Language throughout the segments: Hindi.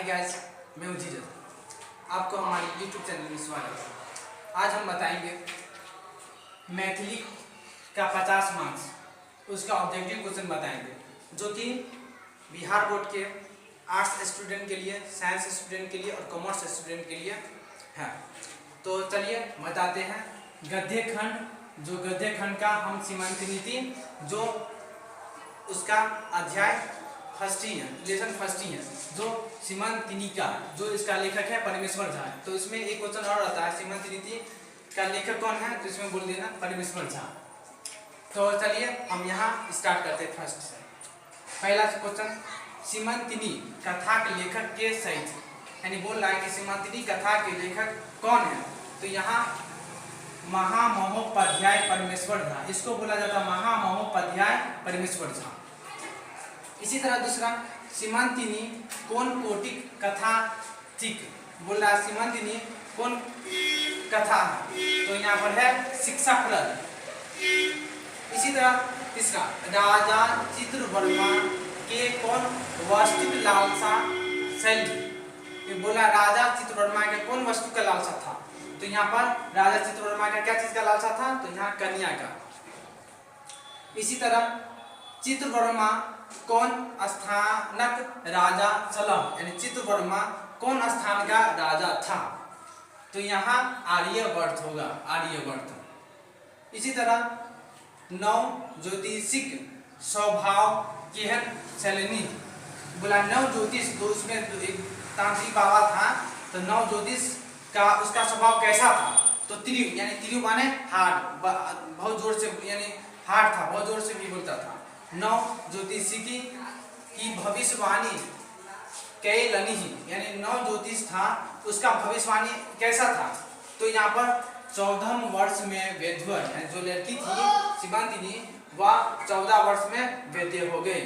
हाय गाइस, मैं हूं जीजन। आपको हमारे YouTube चैनल में स्वागत है। आज हम बताएंगे मैथिली का 50 मार्क्स उसका ऑब्जेक्टिव क्वेश्चन बताएंगे, जो कि बिहार बोर्ड के आर्ट्स स्टूडेंट के लिए, साइंस स्टूडेंट के लिए और कॉमर्स स्टूडेंट के लिए है। तो चलिए बताते हैं। गद्य खंड का हम सीमांत नीति, जो उसका अध्याय फर्स्ट ही है, लेसन फर्स्ट ही है, जो सीमांत नीति, जो इसका लेखक है परमेश्वर झा। तो इसमें एक क्वेश्चन और आता है, सीमांत नीति का लेखक कौन है, तो इसमें बोल देना परमेश्वर झा। तो चलिए हम यहाँ स्टार्ट करते हैं फर्स्ट से। पहला क्वेश्चन, सीमांतिनी कथा के लेखक के सहित, यानी बोल रहा है कि सीमांतिनी कथा के लेखक कौन है। तो यहाँ महामहोपाध्याय परमेश्वर झा, इसको बोला जाता है महामहोपाध्याय परमेश्वर झा। इसी तरह दूसरा, सीमांतिनी कौन कोटिक कथा थिक, बोल रहा है सीमांतिनी कौन कथा है, तो यहाँ पर है शिक्षाप्रद। इसी तरह तीसरा, राजा चित्रवर्मा के कौन वास्तविक लालसा शैली, ये बोला राजा चित्रवर्मा के कौन वस्तु का लालसा था, तो यहाँ पर राजा चित्रवर्मा का क्या चीज का लालसा था, तो यहाँ कन्या का। इसी तरह चित्रवर्मा कौन स्थानक राजा चला, यानी चित्रवर्मा कौन स्थान का राजा था, तो यहाँ आर्यवर्त होगा, आर्यवर्त। इसी तरह नव ज्योतिषिक स्वभाव केहन छलनी, बोला नव ज्योतिष, तो उसमें एक तांत्रिक बाबा था, तो नव ज्योतिष का उसका स्वभाव कैसा था, तो त्रिव, यानी त्रिव माने हार्ड, बहुत जोर से, यानी हार्ड था, बहुत जोर से भी बोलता था। नव ज्योतिषिकी की भविष्यवाणी कैलनी, यानी नव ज्योतिष था, उसका भविष्यवाणी कैसा था, तो यहाँ पर 14 वर्ष में वैधव्य, यानी जो लड़की थी सीमांतिनी, वह 14 वर्ष में वैद्य हो गई।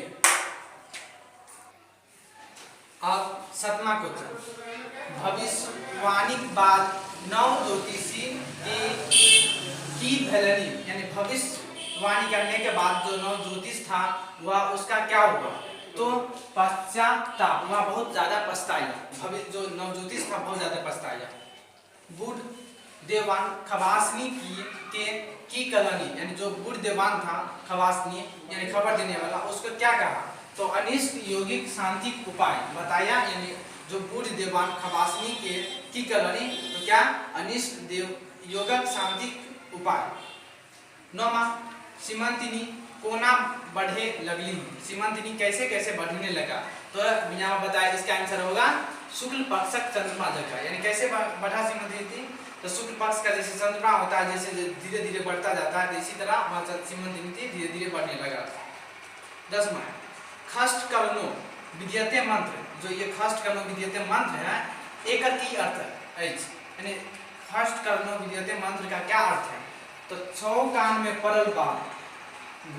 अब 7वां क्वेश्चन, भविष्यवाणी के बाद नव ज्योतिषी की भेलनी, यानी भविष्यवाणी करने के बाद जो नव ज्योतिष था वह उसका क्या होगा, तो पश्चाताप, वह बहुत ज्यादा पछताया, जो नव ज्योतिष था बहुत ज्यादा पछताया। बुढ़ देवान खवासनी की कलनी, यानी जो बुढ़ देवान था खवासनी, यानी खबर देने वाला, उसको क्या कहा, तो अनिष्ट यौगिक शांति उपाय बताया, यानी जो बुढ़ देवान खवासनी की कलनी, तो क्या अनिष्ट यौगिक शांति उपाय। 9वां, सीमांतिनी कोना बढ़े लगली, सीमांतिनी कैसे कैसे बढ़ने लगा, तो यहाँ बताया इसका आंसर होगा शुक्ल पक्षक चंद्रमा जगह, यानी कैसे बढ़ा सीमांतिनी, तो शुक्ल पक्ष का जैसे चंद्रमा होता है, जैसे धीरे धीरे बढ़ता जाता है, तो इसी तरह वह सीमांतिनी धीरे धीरे बढ़ने लगा। 10वां, खष्ट कर्णो विद्यते मंत्र, जो ये खष्ट कर्णो विद्यते मंत्र है, एक की अर्थ है, यानी खष्ट कर्णो विद्यते मंत्र का क्या अर्थ है, तो 6 कान में पड़ल बात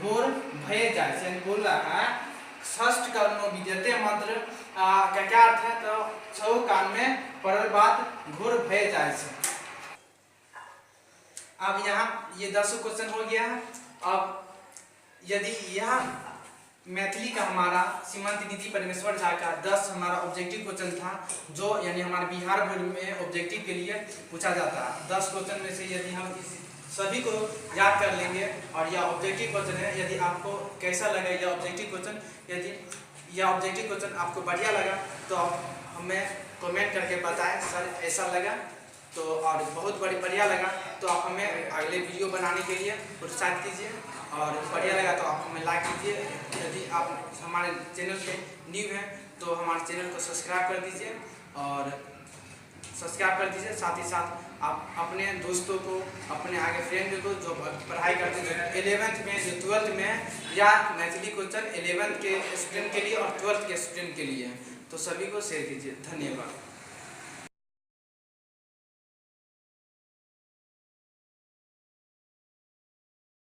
घोर भय जाए, यानी बोल रहा है षष्ठ कर्णो विद्यते मंत्र का क्या अर्थ है, तो 6 कान में पड़ल बात घोर भय जाए से। अब यहाँ ये 10 क्वेश्चन हो गया है। अब यदि यह मैथिली का हमारा सीमांतिनी परमेश्वर झा का 10 हमारा ऑब्जेक्टिव क्वेश्चन था, जो यानी हमारे बिहार बोर्ड में ऑब्जेक्टिव के लिए पूछा जाता है। 10 क्वेश्चन में से यदि हम सभी को याद कर लेंगे, और यह ऑब्जेक्टिव क्वेश्चन है, यदि आपको कैसा लगा यह ऑब्जेक्टिव क्वेश्चन, यदि यह ऑब्जेक्टिव क्वेश्चन आपको बढ़िया लगा तो आप हमें कमेंट करके बताएं सर ऐसा लगा, तो और बहुत बढ़िया लगा तो आप हमें अगले वीडियो बनाने के लिए प्रोत्साहित कीजिए, और बढ़िया लगा तो आप हमें लाइक कीजिए। यदि आप हमारे चैनल पे न्यू हैं तो हमारे चैनल को सब्सक्राइब कर दीजिए, और सब्सक्राइब कर दीजिए। साथ ही साथ आप अपने दोस्तों को, अपने आगे फ्रेंड को जो पढ़ाई करते हैं 11th में, जो 12th में, या मैथिली क्वेश्चन 11th के स्टूडेंट के लिए और 12th के स्टूडेंट के लिए, तो सभी को शेयर कीजिए। धन्यवाद।